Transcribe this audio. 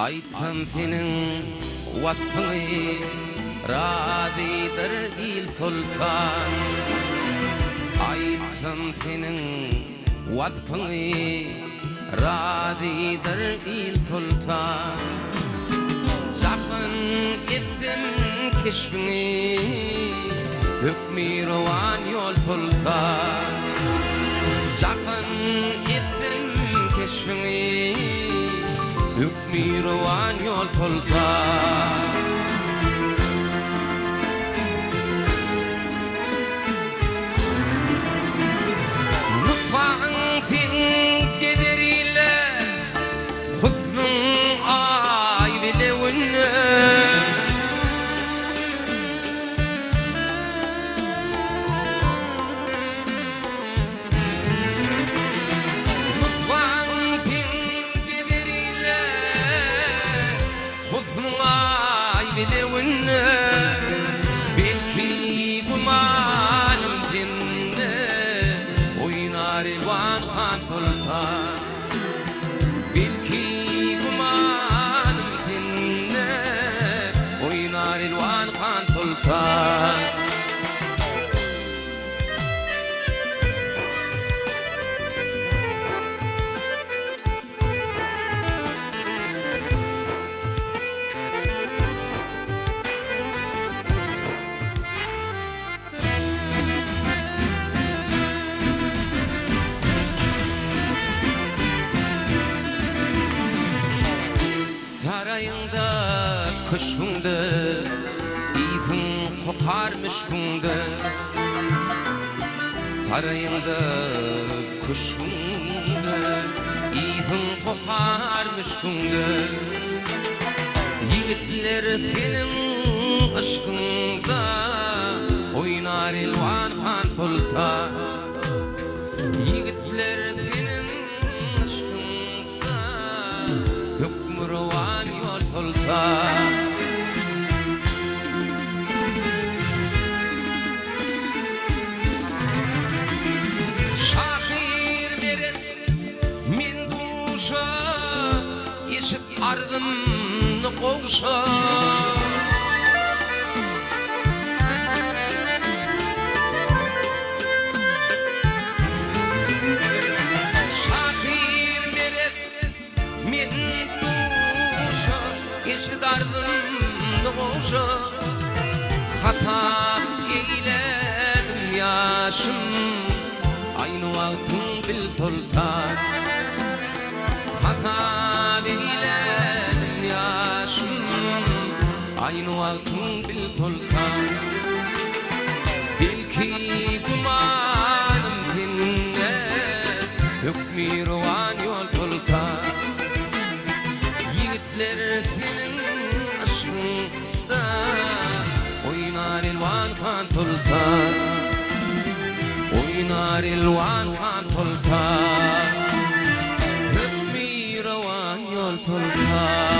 Aytsam senin vasfını radidir il sultan. Aytsam senin vasfını radidir il sultan. Sakın ettim keşfini hükmü rovan yol sultan. Sakın ettim keşfini hükmü rovan yol sultan. Nutfağın fin gederiyle husnun ay bilewinne. Belki kumanım dinle oynar elvan han sultan. Belki kumanım dinle oynar elvan han sultan. Sarayında kuşkundu, izin kokarmış kundu. Sarayında kuşkundu, izin kokarmış kundu. Yigitler senin aşkında oynar elvan han sultan. Yigitler senin aşkında hükmü rovan yol sultan. Şahir verin min duşa eşit ardımını koğuşa. Eşit ardımını koğuşa hata eyledim yaşım aynı vaktin bil sultan. Hata eyledim yaşım aynı vaktin bil sultan. Belki kumanım seninle hükmü rovan yol sultan. Yigitler senin aşkında oynar elvan han sultan. Oynar elvan han sultan. Hükmü rovan yol sultan.